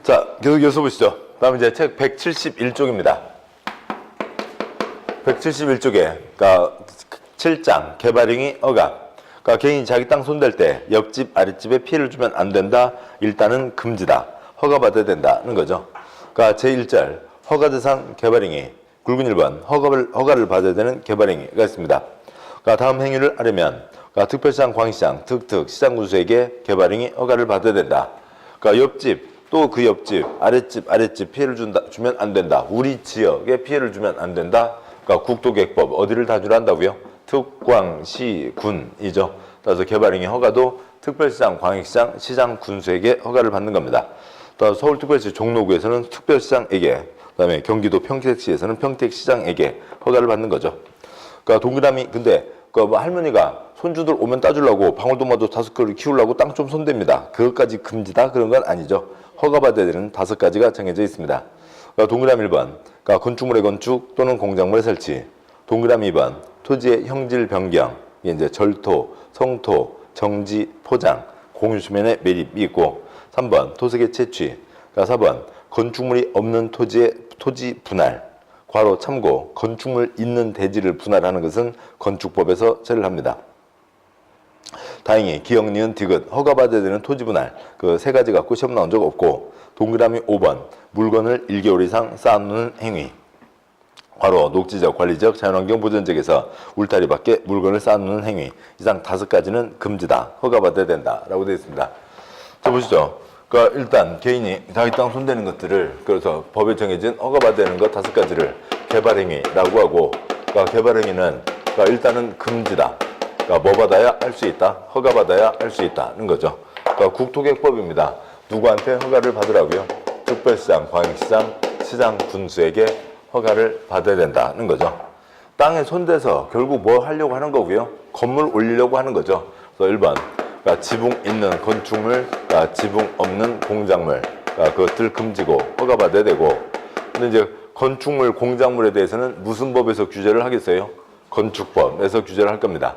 자, 계속 이어서 보시죠. 다음 이제 책 171쪽입니다. 171쪽에, 그러니까 7장, 개발행위 억압. 그러니까 개인이 자기 땅 손댈 때 옆집, 아랫집에 피해를 주면 안 된다. 일단은 금지다. 허가받아야 된다는 거죠. 그러니까 제1절, 허가대상 개발행위. 굵은 1번, 허가를 받아야 되는 개발행위가 있습니다. 그러니까 다음 행위를 하려면, 그러니까 특별시장, 광역시장, 시장군수에게 개발행위 허가를 받아야 된다. 그러니까 옆집, 또 그 옆집, 아랫집 피해를 주면 안 된다. 우리 지역에 피해를 주면 안 된다. 그러니까 국도객법 어디를 다 주라 한다고요? 특광시군이죠. 따라서 개발행위 허가도 특별시장, 광역시장, 시장, 군수에게 허가를 받는 겁니다. 또 서울특별시 종로구에서는 특별시장에게, 그다음에 경기도 평택시에서는 평택시장에게 허가를 받는 거죠. 그러니까 동그라미, 근데 그 뭐 할머니가 손주들 오면 따주려고 방울토마토 5그루 키우려고 땅 좀 손댑니다. 그것까지 금지다 그런 건 아니죠. 허가받아야 되는 5가지가 정해져 있습니다. 그러니까 동그라미 1번, 그러니까 건축물의 건축 또는 공작물의 설치. 동그라미 2번, 토지의 형질 변경, 이게 이제 절토, 성토, 정지, 포장, 공유수면의 매립이 있고. 3번, 토색의 채취. 그러니까 4번, 건축물이 없는 토지의 토지 분할. 괄호 참고, 건축물 있는 대지를 분할하는 것은 건축법에서 처리를 합니다. 다행히 기역, 니은, 디귿 허가받아야 되는 토지 분할 그 3가지 갖고 시험 나온 적 없고. 동그라미 5번, 물건을 1개월 이상 쌓아놓는 행위. 괄호 녹지적, 관리적, 자연환경 보전적에서 울타리 밖에 물건을 쌓아놓는 행위. 이상 5가지는 금지다. 허가받아야 된다. 라고 되어 있습니다. 자, 보시죠. 그러니까 일단 개인이 자기 땅 손대는 것들을, 그래서 법에 정해진 허가받아야 되는 것 5가지를 개발행위라고 하고, 그러니까 개발행위는 그러니까 일단은 금지다. 그러니까 뭐 받아야 할 수 있다? 허가받아야 할 수 있다는 거죠. 그러니까 국토개법입니다. 누구한테 허가를 받으라고요? 특별시장, 광역시장, 시장, 군수에게 허가를 받아야 된다는 거죠. 땅에 손대서 결국 뭐 하려고 하는 거고요? 건물 올리려고 하는 거죠. 그래서 1번, 그러니까 지붕 있는 건축물, 그러니까 지붕 없는 공작물, 그러니까 그것들 금지고 허가받아야 되고. 근데 이제 건축물, 공작물에 대해서는 무슨 법에서 규제를 하겠어요? 건축법에서 규제를 할 겁니다.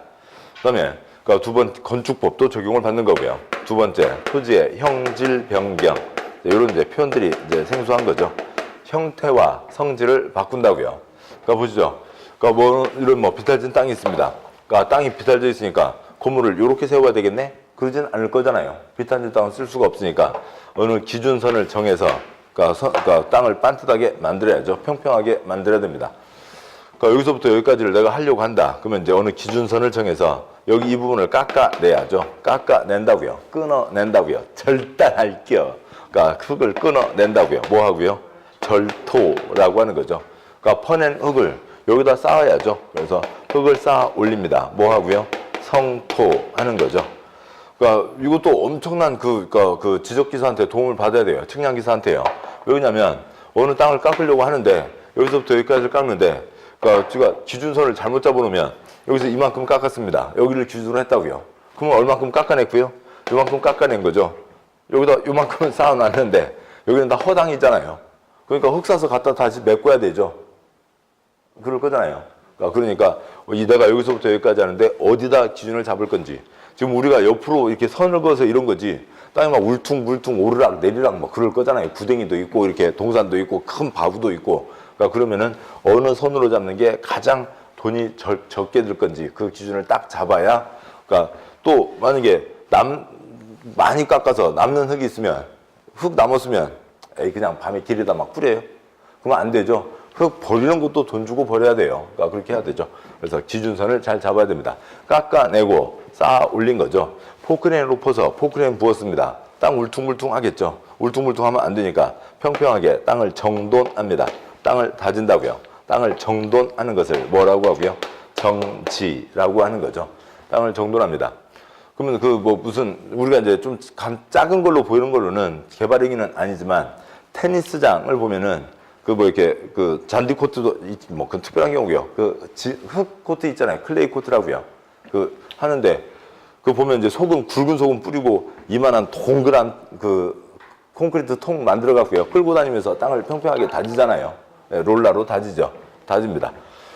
그다음에 그러니까 2번, 건축법도 적용을 받는 거고요. 2번째, 토지의 형질 변경. 이런 이제 표현들이 이제 생소한 거죠. 형태와 성질을 바꾼다고요. 그러니까 보시죠. 그러니까 뭐 이런 뭐 비탈진 땅이 있습니다. 그러니까 땅이 비탈져 있으니까 건물을 이렇게 세워야 되겠네? 그러진 않을 거잖아요. 비탈진 땅은 쓸 수가 없으니까 어느 기준선을 정해서 그러니까 땅을 반듯하게 만들어야죠. 평평하게 만들어야 됩니다. 그러니까 여기서부터 여기까지를 내가 하려고 한다. 그러면 이제 어느 기준선을 정해서 여기 이 부분을 깎아내야죠. 깎아낸다고요. 끊어낸다고요. 절단할게요. 그러니까 흙을 끊어낸다고요. 뭐 하고요? 절토라고 하는 거죠. 그러니까 퍼낸 흙을 여기다 쌓아야죠. 그래서 흙을 쌓아 올립니다. 뭐 하고요? 성토하는 거죠. 그러니까 이것도 엄청난 그 지적기사한테 도움을 받아야 돼요. 측량기사한테요. 왜냐면 어느 땅을 깎으려고 하는데 여기서부터 여기까지를 깎는데, 그러니까 제가 기준선을 잘못 잡아놓으면 여기서 이만큼 깎았습니다. 여기를 기준으로 했다고요. 그러면 얼만큼 깎아냈고요? 이만큼 깎아낸 거죠. 여기다 이만큼은 쌓아놨는데 여기는 다 허당이잖아요. 그러니까 흙 사서 갖다 다시 메꿔야 되죠. 그럴 거잖아요. 그러니까 내가 여기서부터 여기까지 하는데 어디다 기준을 잡을 건지. 지금 우리가 옆으로 이렇게 선을 그어서 이런 거지. 땅이 막 울퉁불퉁 오르락 내리락 막 그럴 거잖아요. 구덩이도 있고 이렇게 동산도 있고 큰 바위도 있고. 그러니까 그러면은 어느 선으로 잡는 게 가장 돈이 적게 들 건지 그 기준을 딱 잡아야. 그러니까 또 만약에 많이 깎아서 남는 흙이 있으면, 흙 남았으면 그냥 밤에 길에다 막 뿌려요. 그러면 안 되죠. 흙 버리는 것도 돈 주고 버려야 돼요. 그러니까 그렇게 해야 되죠. 그래서 기준선을 잘 잡아야 됩니다. 깎아내고 쌓아 올린 거죠. 포크레인으로 퍼서 포크레인 부었습니다. 땅 울퉁불퉁 하겠죠. 울퉁불퉁하면 안 되니까 평평하게 땅을 정돈합니다. 땅을 다진다고요. 땅을 정돈하는 것을 뭐라고 하고요? 정지라고 하는 거죠. 땅을 정돈합니다. 그러면 그 뭐 무슨 우리가 이제 좀 작은 걸로 보이는 걸로는 개발행위는 아니지만 테니스장을 보면은 그 뭐 이렇게 그 잔디 코트도 뭐 그 특별한 경우고요. 그 흙 코트 있잖아요. 클레이 코트라고요. 그 하는데 그 보면 이제 굵은 소금 뿌리고 이만한 동그란 그 콘크리트 통 만들어 갖고요. 끌고 다니면서 땅을 평평하게 다지잖아요. 네, 롤러로 다지죠. 다집니다.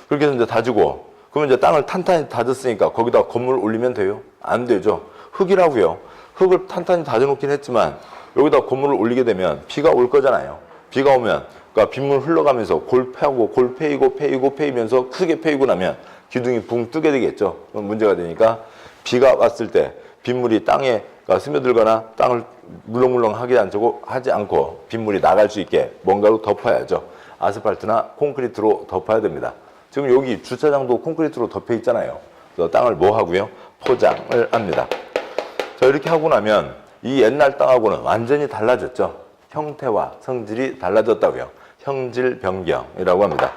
그렇게 해서 이제 다지고, 그러면 이제 땅을 탄탄히 다졌으니까 거기다 건물 올리면 돼요? 안 되죠. 흙이라고요. 흙을 탄탄히 다져놓긴 했지만 여기다 건물을 올리게 되면 비가 올 거잖아요. 비가 오면 그러니까 빗물 흘러가면서 골패하고 골패이고 패이고 패이면서 크게 패이고 나면 기둥이 붕 뜨게 되겠죠. 그럼 문제가 되니까 비가 왔을 때 빗물이 땅에 스며들거나 땅을 물렁물렁하게 하지 않고 빗물이 나갈 수 있게 뭔가로 덮어야죠. 아스팔트나 콘크리트로 덮어야 됩니다. 지금 여기 주차장도 콘크리트로 덮여 있잖아요. 그래서 땅을 뭐 하고요? 포장을 합니다. 자, 이렇게 하고 나면 이 옛날 땅하고는 완전히 달라졌죠. 형태와 성질이 달라졌다고요. 형질 변경이라고 합니다.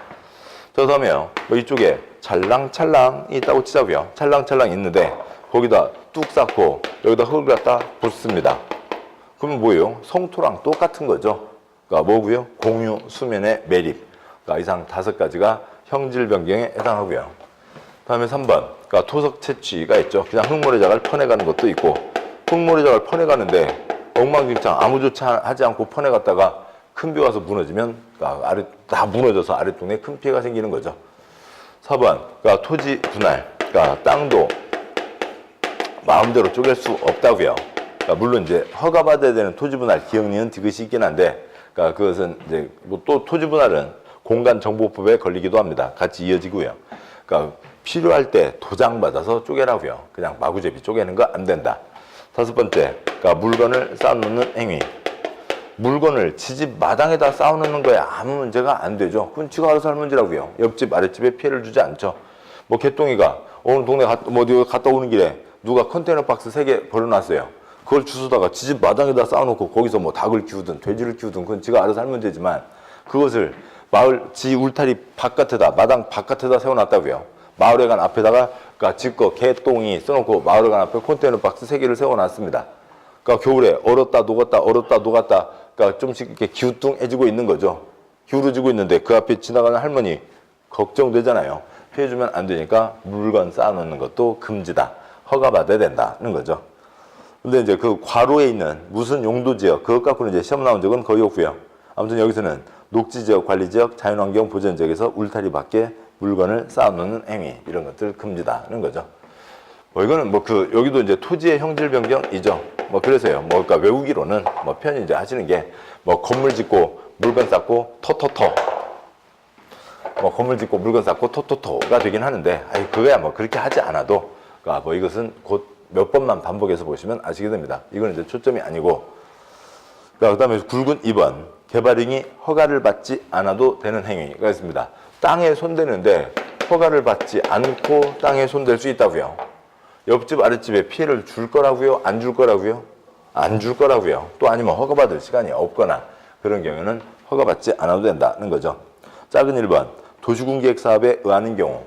저 다음에요. 이쪽에 찰랑찰랑이 있다고 치자고요. 찰랑찰랑 있는데 거기다 뚝 쌓고 여기다 흙을 갖다 붓습니다. 그러면 뭐예요? 성토랑 똑같은 거죠. 그러니까 뭐고요? 공유, 수면의 매립. 그러니까 이상 5가지가 형질 변경에 해당하고요. 다음에 3번. 그러니까 토석 채취가 있죠. 그냥 흙모래작을 퍼내가는 것도 있고 흙모래작을 퍼내가는데 엉망진창 아무 조차 하지 않고 퍼내갔다가 큰 비 와서 무너지면 그러니까 아래 다 무너져서 아랫동네에 큰 피해가 생기는 거죠. 4번. 그러니까 토지 분할. 그러니까 땅도 마음대로 쪼갤 수 없다고요. 그러니까 물론 이제 허가받아야 되는 토지 분할 기억니은 디귿이 있긴 한데, 그러니까 그것은 이제 뭐 또 토지 분할은 공간정보법에 걸리기도 합니다. 같이 이어지고요. 그러니까 필요할 때 도장 받아서 쪼개라고요. 그냥 마구잡이 쪼개는 거 안 된다. 5번째, 그러니까 물건을 쌓아놓는 행위. 물건을 지집 마당에다 쌓아놓는 거에 아무 문제가 안 되죠. 그건 지가 알아서 할 문제라고요. 옆집 아랫집에 피해를 주지 않죠. 뭐 개똥이가 어느 동네 어디 갔다 오는 길에 누가 컨테이너 박스 3개 버려놨어요. 그걸 주워다가 지집 마당에다 쌓아놓고 거기서 뭐 닭을 키우든 돼지를 키우든 그건 지가 알아서 할 문제지만 그것을 마을 지 울타리 바깥에다 마당 바깥에다 세워놨다고요. 마을회관 앞에다가 그러니까 지거 개똥이 써놓고 마을회관 앞에 컨테이너 박스 3개를 세워놨습니다. 그러니까 겨울에 얼었다 녹았다 그러니까 좀씩 이렇게 기우뚱해지고 있는 거죠. 기울어지고 있는데 그 앞에 지나가는 할머니 걱정되잖아요. 피해주면 안 되니까 물건 쌓아놓는 것도 금지다. 허가받아야 된다는 거죠. 근데 이제 그 괄호에 있는 무슨 용도지역 그것 갖고는 이제 시험 나온 적은 거의 없고요. 아무튼 여기서는 녹지지역, 관리지역, 자연환경 보전지역에서 울타리 밖에 물건을 쌓아놓는 행위 이런 것들 금지다는 거죠. 뭐 이거는 뭐 여기도 이제 토지의 형질 변경이죠. 뭐 그래서요. 뭐 그러니까 외우기로는 뭐 편히 이제 하시는 게 뭐 건물 짓고 물건 쌓고 토토토. 뭐 건물 짓고 물건 쌓고 토토토가 되긴 하는데 그거야 뭐 그렇게 하지 않아도 그러니까 뭐 이것은 곧 몇 번만 반복해서 보시면 아시게 됩니다. 이건 이제 초점이 아니고. 그다음에 굵은 2번. 개발행위 허가를 받지 않아도 되는 행위가 있습니다. 땅에 손대는데 허가를 받지 않고 땅에 손댈 수 있다고요. 옆집 아랫집에 피해를 줄 거라고요? 안 줄 거라고요? 안 줄 거라고요. 또 아니면 허가받을 시간이 없거나 그런 경우는 허가받지 않아도 된다는 거죠. 작은 1번. 도시군계획 사업에 의하는 경우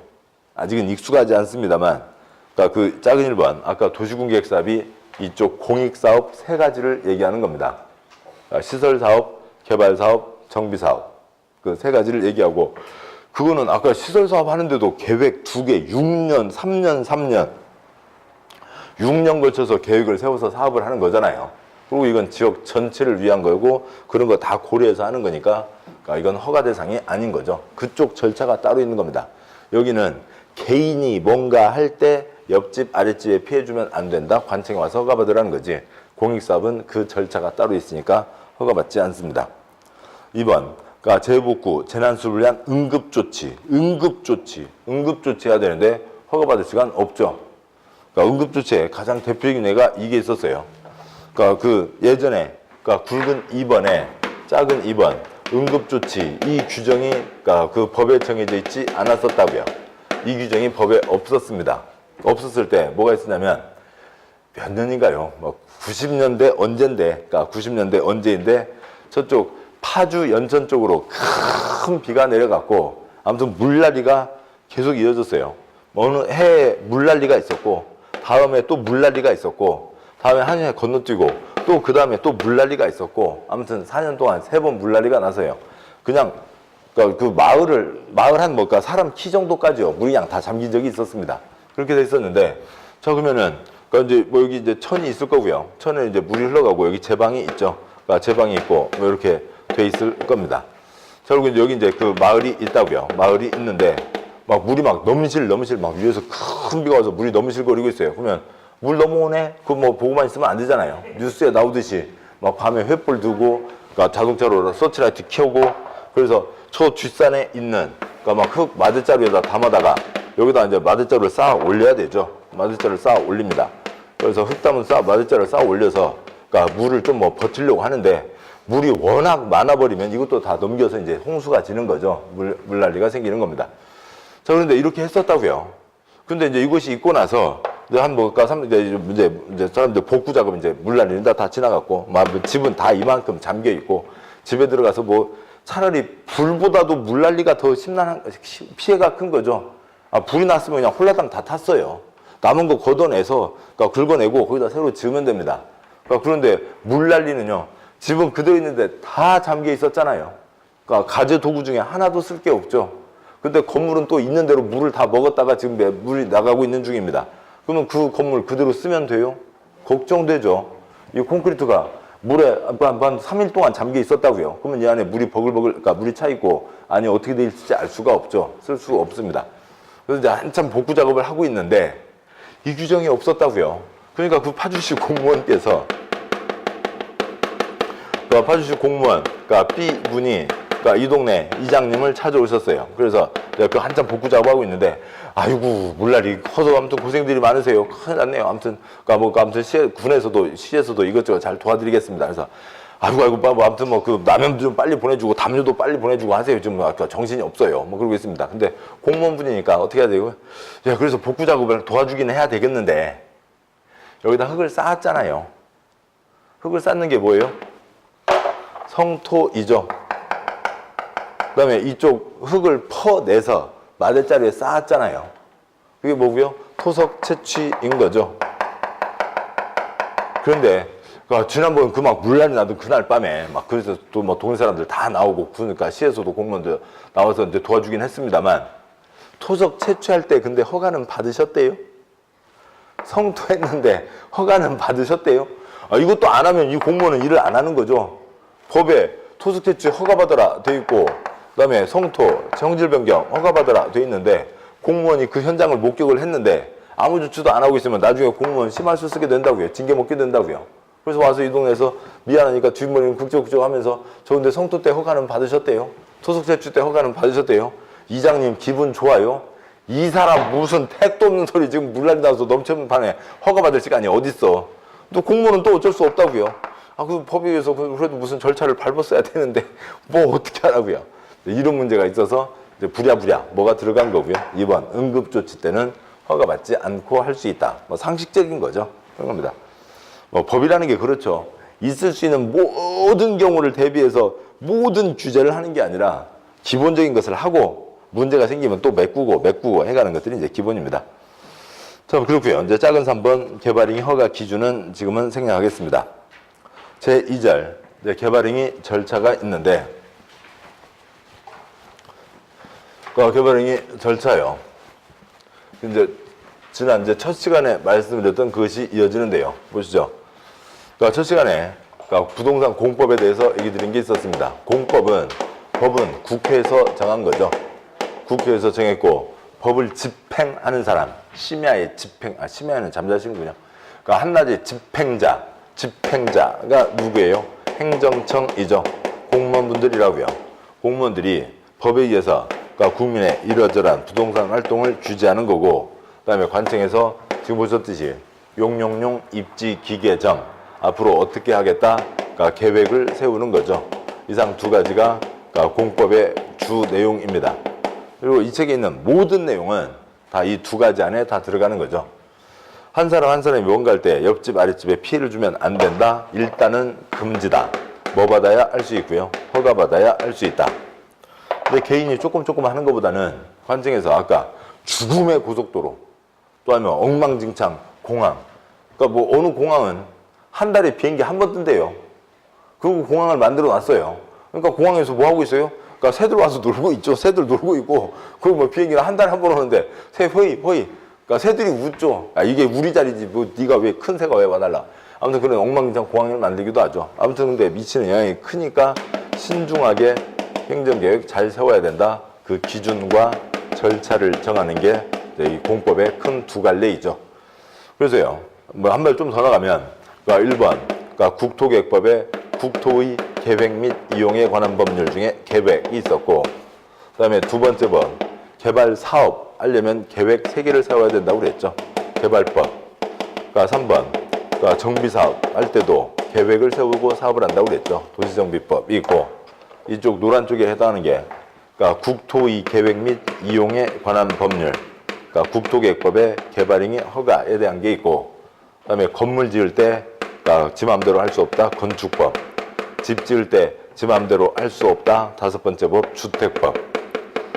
아직은 익숙하지 않습니다만 그러니까 그 작은 1번 아까 도시군계획 사업이 이쪽 공익사업 3가지를 얘기하는 겁니다. 그러니까 시설사업, 개발사업, 정비사업 그 3가지를 얘기하고 그거는 아까 시설사업 하는데도 계획 2개, 6년, 3년 6년 걸쳐서 계획을 세워서 사업을 하는 거잖아요. 그리고 이건 지역 전체를 위한 거고 그런 거 다 고려해서 하는 거니까 그러니까 이건 허가 대상이 아닌 거죠. 그쪽 절차가 따로 있는 겁니다. 여기는 개인이 뭔가 할 때 옆집 아랫집에 피해주면 안 된다. 관청에 와서 허가받으라는 거지. 공익사업은 그 절차가 따로 있으니까 허가받지 않습니다. 2번 그러니까 재복구, 재난수를 위한 응급조치 해야 되는데 허가받을 시간 없죠. 그러니까 응급조치에 가장 대표적인 예가 이게 있었어요. 그러니까 그 예전에 그러니까 굵은 2번에 작은 2번 응급조치 이 규정이 그러니까 그 법에 정해져 있지 않았었다고요. 이 규정이 법에 없었습니다. 없었을 때 뭐가 있었냐면 몇 년인가요? 뭐 90년대 언젠데, 그러니까 90년대 언제인데 저쪽 파주 연천 쪽으로 큰 비가 내려갔고 아무튼 물난리가 계속 이어졌어요. 어느 해에 물난리가 있었고 다음에 또 물난리가 있었고 다음에 한 해 건너뛰고 또 그 다음에 또 물난리가 있었고 아무튼 4년 동안 3번 물난리가 나서요. 그냥 그러니까 그 마을 한 뭐가 사람 키 정도까지요. 물이 그냥 다 잠긴 적이 있었습니다. 그렇게 돼 있었는데 자 그러면은 그러니까 이제 뭐 여기 이제 천이 있을 거고요. 천에 이제 물이 흘러가고 여기 제방이 있죠. 그러니까 제방이 있고 뭐 이렇게 돼 있을 겁니다. 자 그리고 여기 이제 그 마을이 있다고요. 마을이 있는데 막 물이 막 넘실 막 위에서 큰 비가 와서 물이 넘실거리고 있어요. 그러면 물 넘어오네? 그거 뭐 보고만 있으면 안 되잖아요. 뉴스에 나오듯이 막 밤에 횃불 두고, 그러니까 자동차로 서치라이트 켜고, 그래서 저 뒷산에 있는, 그러니까 막 흙 마대자루에다 담아다가 여기다 이제 마대자루를 쌓아 올려야 되죠. 마대자루를 쌓아 올립니다. 그래서 흙 담은 마대자루를 쌓아 올려서, 그러니까 물을 좀 뭐 버티려고 하는데, 물이 워낙 많아버리면 이것도 다 넘겨서 이제 홍수가 지는 거죠. 물난리가 생기는 겁니다. 자, 그런데 이렇게 했었다고요. 근데 이제 이것이 있고 나서, 이제 한 뭐, 그러니까 이제 사람들 복구 작업 이제 물난리 다 지나갔고, 막 집은 다 이만큼 잠겨 있고, 집에 들어가서 뭐 차라리 불보다도 물난리가 더 심란한, 피해가 큰 거죠. 아, 불이 났으면 그냥 홀라당 다 탔어요. 남은 거 걷어내서, 그러니까 긁어내고 거기다 새로 지으면 됩니다. 그러니까 그런데 물난리는요, 집은 그대로 있는데 다 잠겨 있었잖아요. 그러니까 가재 도구 중에 하나도 쓸 게 없죠. 근데 건물은 또 있는 대로 물을 다 먹었다가 지금 물이 나가고 있는 중입니다. 그러면 그 건물 그대로 쓰면 돼요? 걱정되죠. 이 콘크리트가 물에 한 3일 동안 잠겨 있었다고요. 그러면 이 안에 물이 버글버글, 그러니까 물이 차 있고 안에 어떻게 돼 있을지 알 수가 없죠. 쓸 수가 없습니다. 그래서 이제 한참 복구 작업을 하고 있는데 이 규정이 없었다고요. 그러니까 그 파주시 공무원께서, 그 파주시 공무원, 그러니까 B군이, 그러니까 이 동네 이장님을 찾아오셨어요. 그래서 내가 그 한참 복구 작업하고 있는데, 아이고, 물난리 커서 아무튼 고생들이 많으세요. 큰일 났네요. 아무튼, 아무튼 군에서도, 시에서도 이것저것 잘 도와드리겠습니다. 그래서, 아이고, 아무튼 그 라면 좀 빨리 보내주고, 담요도 빨리 보내주고 하세요. 지금 정신이 없어요. 뭐 그러고 있습니다. 근데 공무원분이니까 어떻게 해야 되고, 야, 그래서 복구 작업을 도와주기는 해야 되겠는데, 여기다 흙을 쌓았잖아요. 흙을 쌓는 게 뭐예요? 성토이죠. 그 다음에 이쪽 흙을 퍼내서 마대자루에 쌓았잖아요. 그게 뭐고요? 토석 채취인 거죠. 그런데 지난번 그 막 물난리 나던 그날 밤에 막 그래서 또 뭐 동네 사람들 다 나오고, 그러니까 시에서도 공무원들 나와서 이제 도와주긴 했습니다만, 토석 채취할 때 근데 허가는 받으셨대요? 성토했는데 허가는 받으셨대요? 아, 이것도 안 하면 이 공무원은 일을 안 하는 거죠. 법에 토석 채취 허가받아라 돼 있고, 그다음에 성토, 성질 변경 허가받아라 돼 있는데, 공무원이 그 현장을 목격을 했는데 아무 조치도 안 하고 있으면 나중에 공무원 심할수 쓰게 된다고요. 징계 먹게 된다고요. 그래서 와서 이 동네에서 미안하니까 뒷머리는 국적국적 하면서, 저 근데 성토 때 허가는 받으셨대요? 토속 채취 때 허가는 받으셨대요? 이장님 기분 좋아요? 이 사람 무슨 택도 없는 소리 지금 물난리 나서 넘치는 판에 허가받을 시간이 어딨어. 또 공무원은 또 어쩔 수 없다고요. 아, 그 법에 의해서 그래도 무슨 절차를 밟았어야 되는데 뭐 어떻게 하라고요. 이런 문제가 있어서 이제 부랴부랴 뭐가 들어간 거고요. 2번 응급조치 때는 허가받지 않고 할 수 있다. 뭐 상식적인 거죠. 그런 겁니다. 뭐 법이라는 게 그렇죠. 있을 수 있는 모든 경우를 대비해서 모든 규제를 하는 게 아니라 기본적인 것을 하고 문제가 생기면 또 메꾸고 해가는 것들이 이제 기본입니다. 자, 그렇고요. 이제 작은 3번 개발행위 허가 기준은 지금은 생략하겠습니다. 제2절 개발행위 절차가 있는데, 개발행위 절차요. 지난 첫 시간에 말씀드렸던 그것이 이어지는데요. 보시죠. 첫 시간에 부동산 공법에 대해서 얘기 드린 게 있었습니다. 법은 국회에서 정한 거죠. 국회에서 정했고, 법을 집행하는 사람, 심야의 심야는 잠자시는군요. 한낮의 집행자가 누구예요? 행정청이죠. 공무원분들이라고요. 공무원들이 법에 의해서 국민의 이러저러한 부동산 활동을 규제하는 거고, 그 다음에 관청에서 지금 보셨듯이 용용용 입지 기계정 앞으로 어떻게 하겠다 계획을 세우는 거죠. 이상 두 가지가 공법의 주 내용입니다. 그리고 이 책에 있는 모든 내용은 다 이 두 가지 안에 다 들어가는 거죠. 한 사람이 뭔가 할 때 옆집 아랫집에 피해를 주면 안 된다. 일단은 금지다. 뭐 받아야 할 수 있고요. 허가 받아야 할 수 있다. 근데 개인이 조금 하는 것보다는 관청에서 아까 죽음의 고속도로, 또 하면 엉망진창 공항, 뭐 어느 공항은 한 달에 비행기 한 번 뜬대요. 그리고 공항을 만들어 놨어요. 그러니까 공항에서 뭐 하고 있어요? 새들 와서 놀고 있죠. 새들 놀고 있고, 그리고 뭐 비행기를 한 달에 한 번 오는데 새 허이. 새들이 웃죠. 이게 우리 자리지 뭐 네가 왜 큰 새가 왜 와달라. 아무튼 그런 엉망진창 공항을 만들기도 하죠. 아무튼 근데 미치는 영향이 크니까 신중하게 행정계획 잘 세워야 된다. 그 기준과 절차를 정하는 게 이 공법의 큰 두 갈래이죠. 그래서요, 뭐 한 발 좀 더 나가면, 그러니까 1번, 그러니까 국토계획법에 국토의 계획 및 이용에 관한 법률 중에 계획이 있었고, 그다음에 두 번째 번, 개발 사업 하려면 계획 3개를 세워야 된다고 그랬죠. 개발법. 그러니까 3번, 그러니까 정비 사업 할 때도 계획을 세우고 사업을 한다고 그랬죠. 도시정비법이 있고, 이쪽 노란 쪽에 해당하는 게 그러니까 국토의 계획 및 이용에 관한 법률, 그러니까 국토계획법의 개발행위 허가에 대한 게 있고, 그다음에 건물 지을 때 그러니까 지 마음대로 할 수 없다 건축법, 집 지을 때 지 마음대로 할 수 없다 5번째 법 주택법,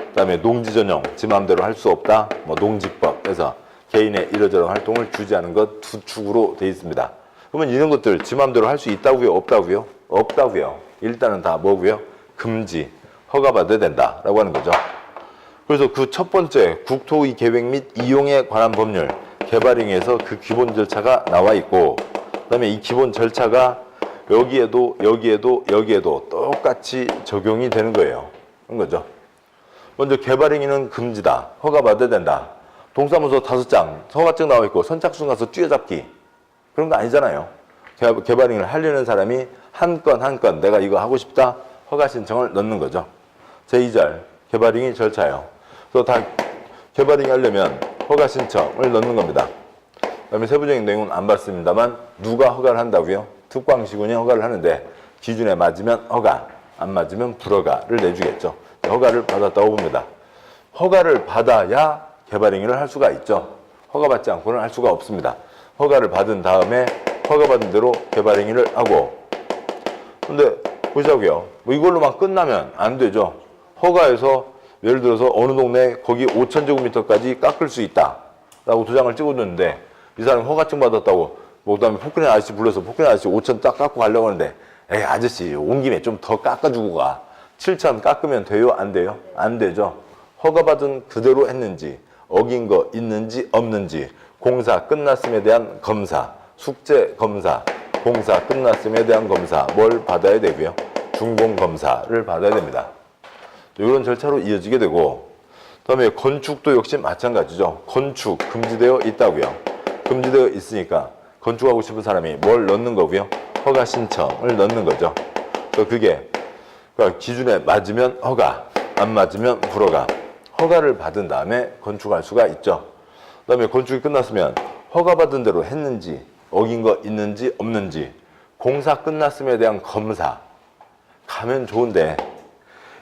그다음에 농지 전용 지 마음대로 할 수 없다 뭐 농지법에서 개인의 이러저러한 활동을 규제하는 것 두 축으로 되어 있습니다. 그러면 이런 것들 지 마음대로 할 수 있다고요? 없다고요? 없다고요. 일단은 다 뭐고요? 금지, 허가받아야 된다라고 하는 거죠. 그래서 그 첫 번째 국토의 계획 및 이용에 관한 법률 개발행위에서 그 기본 절차가 나와 있고, 그다음에 이 기본 절차가 여기에도 똑같이 적용이 되는 거예요. 그런 거죠. 먼저 개발행위는 금지다, 허가받아야 된다. 동사무소 5장 허가증 나와 있고 선착순 가서 뛰어잡기 그런 거 아니잖아요. 개발행위를 하려는 사람이 한 건 내가 이거 하고 싶다 허가 신청을 넣는 거죠. 제2절 개발행위 절차요. 그래서 다 개발행위 하려면 허가 신청을 넣는 겁니다. 그다음에 세부적인 내용은 안 봤습니다만 누가 허가를 한다고요? 특광시군이 허가를 하는데 기준에 맞으면 허가, 안 맞으면 불허가를 내주겠죠. 허가를 받았다고 봅니다. 허가를 받아야 개발행위를 할 수가 있죠. 허가받지 않고는 할 수가 없습니다. 허가를 받은 다음에 허가받은 대로 개발행위를 하고, 근데 보자고요. 뭐 이걸로만 끝나면 안 되죠. 허가에서 예를 들어서 어느 동네 거기 5,000제곱미터까지 깎을 수 있다 라고 도장을 찍어줬는데 이 사람이 허가증 받았다고 뭐 그다음에 포크레인 아저씨 불러서 포크레인 아저씨 5,000 딱 깎고 가려고 하는데, 에이 아저씨 온 김에 좀 더 깎아주고 가. 7,000 깎으면 돼요? 안 돼요? 안 되죠. 허가받은 그대로 했는지, 어긴 거 있는지 없는지, 공사 끝났음에 대한 검사, 숙제 검사, 공사 끝났음에 대한 검사 뭘 받아야 되고요? 준공검사를 받아야 됩니다. 이런 절차로 이어지게 되고, 그다음에 건축도 역시 마찬가지죠. 건축 금지되어 있다고요. 금지되어 있으니까 건축하고 싶은 사람이 뭘 넣는 거고요? 허가 신청을 넣는 거죠. 그래서 그게 그러니까 기준에 맞으면 허가, 안 맞으면 불허가. 허가를 받은 다음에 건축할 수가 있죠. 그다음에 건축이 끝났으면 허가받은 대로 했는지, 어긴 거 있는지 없는지, 공사 끝났음에 대한 검사 가면 좋은데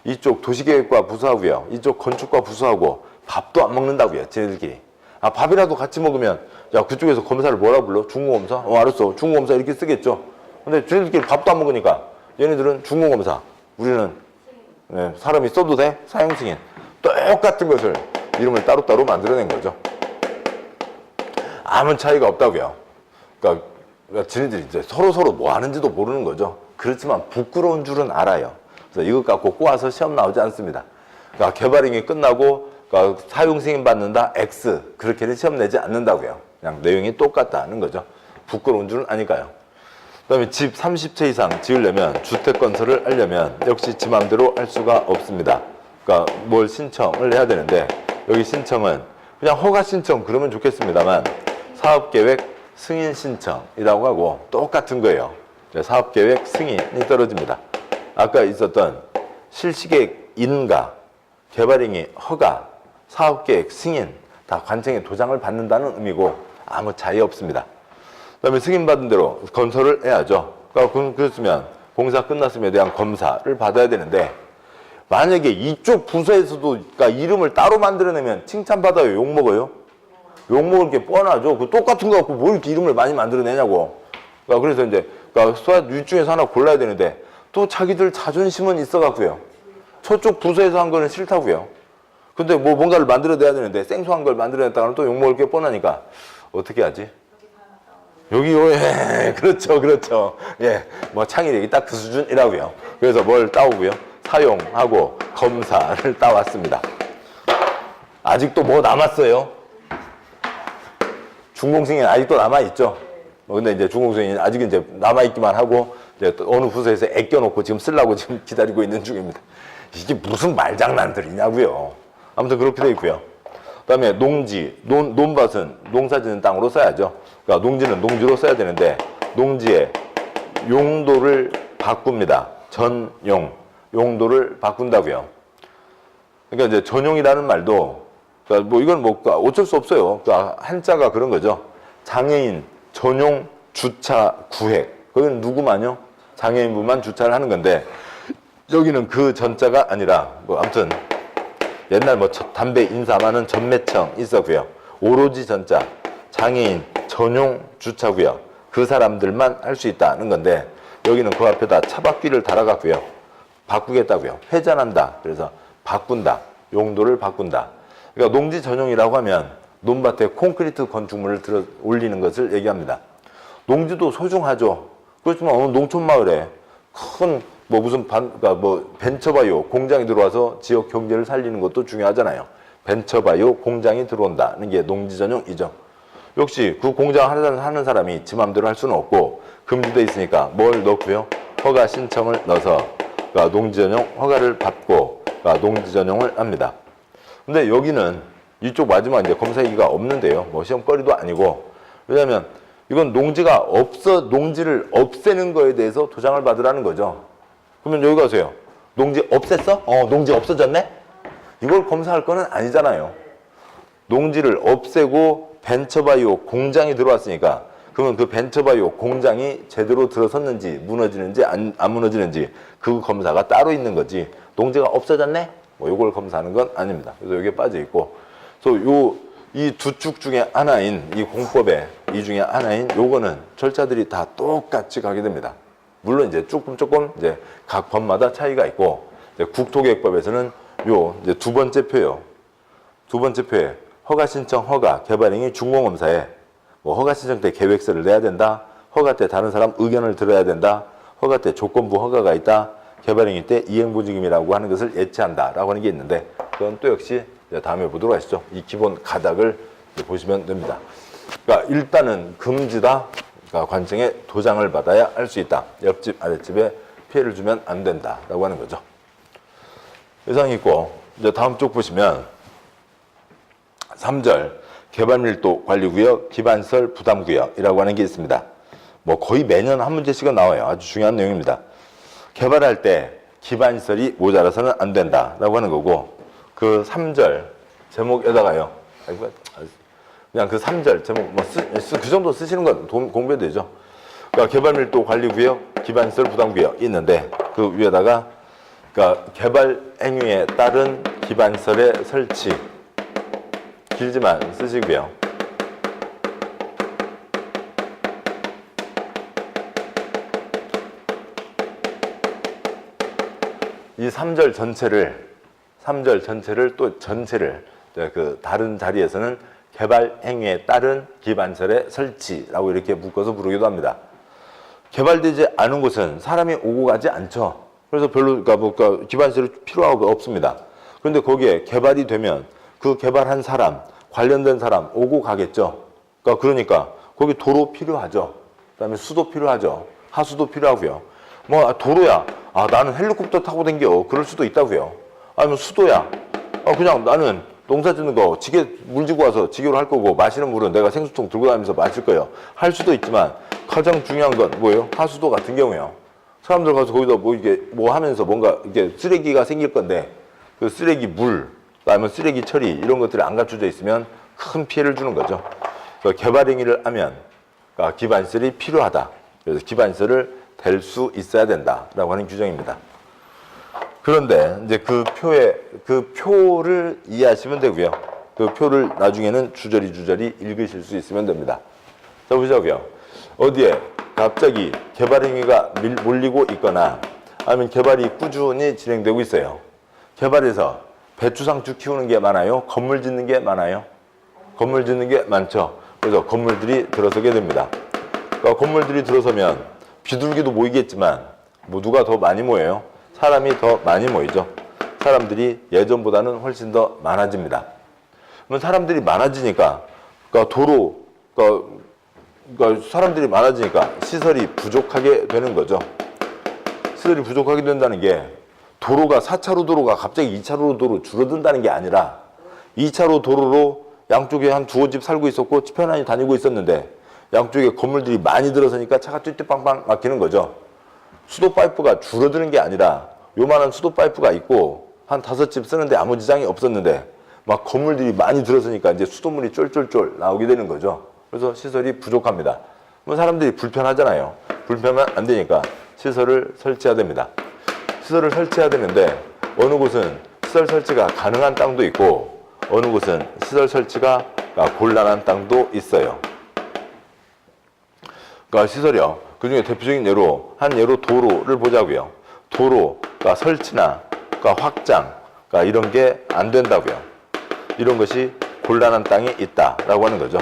이쪽 도시계획과 부서하고요, 이쪽 건축과 부서하고 밥도 안 먹는다고요. 쟤네들끼리. 아, 밥이라도 같이 먹으면 야 그쪽에서 검사를 뭐라 불러? 중공검사? 알았어. 중공검사 이렇게 쓰겠죠. 근데 쟤네들끼리 밥도 안 먹으니까 얘네들은 중공검사, 우리는 사람이 써도 돼? 사용승인. 똑같은 것을 이름을 따로따로 만들어낸 거죠. 아무 차이가 없다고요. 그러니까 쟤네들이 이제 서로 뭐 하는지도 모르는 거죠. 그렇지만 부끄러운 줄은 알아요. 그래서 이것 갖고 꼬아서 시험 나오지 않습니다. 그러니까 개발행위 끝나고 그러니까 사용 승인 받는다 X 그렇게는 시험 내지 않는다고요. 그냥 내용이 똑같다는 거죠. 부끄러운 줄은 아니까요. 그다음에 집 30채 이상 지으려면 주택 건설을 하려면 역시 지 맘대로 할 수가 없습니다. 그러니까 뭘 신청을 해야 되는데 여기 신청은 그냥 허가 신청 그러면 좋겠습니다만 사업계획 승인 신청이라고 하고 똑같은 거예요. 사업계획 승인이 떨어집니다. 아까 있었던 실시계획 인가, 개발행위 허가, 사업계획 승인 다 관청에 도장을 받는다는 의미고 아무 차이 없습니다. 그다음에 승인받은 대로 건설을 해야죠. 그러니까 그렇으면 공사 끝났음에 대한 검사를 받아야 되는데 만약에 이쪽 부서에서도 그러니까 이름을 따로 만들어내면 칭찬받아요? 욕먹어요? 욕먹을 게 뻔하죠. 그 똑같은 거 갖고 뭐 이렇게 이름을 많이 만들어내냐고. 그러니까 그래서 이제 그러니까 수학 중에서 하나 골라야 되는데 또 자기들 자존심은 있어갖고요. 저쪽 부서에서 한 거는 싫다고요. 근데 뭐 뭔가를 만들어내야 되는데 생소한 걸 만들어냈다가는 또 욕먹을 게 뻔하니까 어떻게 하지? 여기요, 예, 그렇죠. 예, 뭐 창의력이 딱 그 수준이라고요. 그래서 뭘 따오고요? 사용하고 검사를 따왔습니다. 아직도 뭐 남았어요? 중공승인 아직도 남아있죠? 근데 이제 중공승인 아직 이제 남아있기만 하고, 이제 또 어느 부서에서 애껴놓고 지금 쓰려고 지금 기다리고 있는 중입니다. 이게 무슨 말장난들이냐고요. 아무튼 그렇게 돼 있고요. 그다음에 농지, 논밭은 농사짓는 땅으로 써야죠. 그러니까 농지는 농지로 써야 되는데 농지의 용도를 바꿉니다. 전용, 용도를 바꾼다고요. 그러니까 이제 전용이라는 말도 그러니까 뭐 이건 뭐 어쩔 수 없어요. 그러니까 한자가 그런 거죠. 장애인 전용 주차 구획. 그건 누구만요? 장애인분만 주차를 하는 건데 여기는 그 전자가 아니라 뭐 아무튼 옛날 뭐 담배 인사하는 전매청 있었고요. 오로지 전자 장애인 전용 주차구역 그 사람들만 할 수 있다는 건데 여기는 그 앞에다 차바퀴를 달아갖고요. 바꾸겠다고요. 회전한다. 그래서 바꾼다. 용도를 바꾼다. 그러니까 농지 전용이라고 하면 논밭에 콘크리트 건축물을 들어 올리는 것을 얘기합니다. 농지도 소중하죠. 그렇지만 어느 농촌 마을에 큰 뭐 무슨 그러니까 뭐 벤처바이오 공장이 들어와서 지역 경제를 살리는 것도 중요하잖아요. 벤처바이오 공장이 들어온다는 게 농지 전용이죠. 역시 그 공장 하는 사람이 지 맘대로 할 수는 없고 금지돼 있으니까 뭘 넣고요? 허가 신청을 넣어서 그러니까 농지 전용 허가를 받고 그러니까 농지 전용을 합니다. 근데 여기는 이쪽 마지막 이제 검사기가 없는데요. 뭐 시험거리도 아니고 왜냐하면 이건 농지를 없애는 거에 대해서 도장을 받으라는 거죠. 그러면 여기 가세요. 농지 없앴어? 농지 없어졌네? 이걸 검사할 거는 아니잖아요. 농지를 없애고 벤처바이오 공장이 들어왔으니까 그러면 그 벤처바이오 공장이 제대로 들어섰는지 무너지는지 안 무너지는지 그 검사가 따로 있는 거지 농지가 없어졌네? 뭐 이걸 검사하는 건 아닙니다. 그래서 여기에 빠져 있고 그래서 이 두 축 중에 하나인 이 공법의 이 중에 하나인 요거는 절차들이 다 똑같이 가게 됩니다. 물론 이제 조금 이제 각 법마다 차이가 있고 이제 국토계획법에서는 요 이제 두 번째 표요. 두 번째 표에 허가 신청 허가 개발행위 준공검사에 뭐 허가 신청 때 계획서를 내야 된다. 허가 때 다른 사람 의견을 들어야 된다. 허가 때 조건부 허가가 있다. 개발행위 때 이행보증임이라고 하는 것을 예치한다라고 하는 게 있는데 그건 또 역시 다음에 보도록 하시죠. 이 기본 가닥을 보시면 됩니다. 그러니까 일단은 금지다. 그러니까 관청에 도장을 받아야 할 수 있다. 옆집 아랫집에 피해를 주면 안 된다라고 하는 거죠. 이상이 있고 이제 다음 쪽 보시면 3절 개발밀도 관리구역 기반설 부담구역이라고 하는 게 있습니다. 뭐 거의 매년 한 문제씩은 나와요. 아주 중요한 내용입니다. 개발할 때 기반설이 모자라서는 안 된다라고 하는 거고 그 3절 제목에다가요. 그냥 그 3절 제목 그 정도 쓰시는 건 공부해도 되죠. 그러니까 개발밀도 관리구역 기반설 부담구역 있는데 그 위에다가 그러니까 개발 행위에 따른 기반설의 설치 길지만 쓰시고요. 이 3절 전체를 또 전체를 그 다른 자리에서는 개발 행위에 따른 기반설의 설치라고 이렇게 묶어서 부르기도 합니다. 개발되지 않은 곳은 사람이 오고 가지 않죠. 그래서 별로 그러니까 기반설이 필요하고 없습니다. 그런데 거기에 개발이 되면 그 개발한 사람, 관련된 사람 오고 가겠죠. 그러니까 거기 도로 필요하죠. 그다음에 수도 필요하죠. 하수도 필요하고요. 뭐 도로야. 나는 헬리콥터 타고 댕겨. 그럴 수도 있다고요. 아니면 수도야. 그냥 나는 농사 짓는 거 물 지고 와서 지게로 할 거고 마시는 물은 내가 생수통 들고 다니면서 마실 거예요. 할 수도 있지만 가장 중요한 건 뭐예요? 하수도 같은 경우에요. 사람들 가서 거기다 뭐 하면서 뭔가 이게 쓰레기가 생길 건데 그 쓰레기 물, 아니면 쓰레기 처리 이런 것들이 안 갖춰져 있으면 큰 피해를 주는 거죠. 그래서 개발 행위를 하면 그러니까 기반설이 필요하다. 그래서 기반설을 댈 수 있어야 된다라고 하는 규정입니다. 그런데 이제 그 표를 이해하시면 되고요. 그 표를 나중에는 주저리 읽으실 수 있으면 됩니다. 자, 보자고요. 어디에 갑자기 개발 행위가 몰리고 있거나 아니면 개발이 꾸준히 진행되고 있어요. 개발에서 배추상추 키우는 게 많아요? 건물 짓는 게 많아요? 건물 짓는 게 많죠. 그래서 건물들이 들어서게 됩니다. 그러니까 건물들이 들어서면 비둘기도 모이겠지만 뭐 누가 더 많이 모여요? 사람이 더 많이 모이죠. 사람들이 예전보다는 훨씬 더 많아집니다. 그러면 사람들이 많아지니까 그러니까 사람들이 많아지니까 시설이 부족하게 되는 거죠. 시설이 부족하게 된다는 게 도로가 4차로 도로가 갑자기 2차로 도로 줄어든다는 게 아니라 2차로 도로로 양쪽에 한 두어 집 살고 있었고 편안히 다니고 있었는데 양쪽에 건물들이 많이 들어서니까 차가 띠띠빵빵 막히는 거죠. 수도 파이프가 줄어드는 게 아니라 요만한 수도 파이프가 있고 한 5집 쓰는데 아무 지장이 없었는데 막 건물들이 많이 들어서니까 이제 수돗물이 쫄쫄쫄 나오게 되는 거죠. 그래서 시설이 부족합니다. 뭐 사람들이 불편하잖아요. 불편하면 안 되니까 시설을 설치해야 됩니다. 시설을 설치해야 되는데 어느 곳은 시설 설치가 가능한 땅도 있고 어느 곳은 시설 설치가 곤란한 땅도 있어요. 그러니까 시설이요. 그중에 대표적인 예로 한 예로 도로를 보자고요. 도로 설치나 확장 이런 게 안 된다고요. 이런 것이 곤란한 땅이 있다라고 하는 거죠.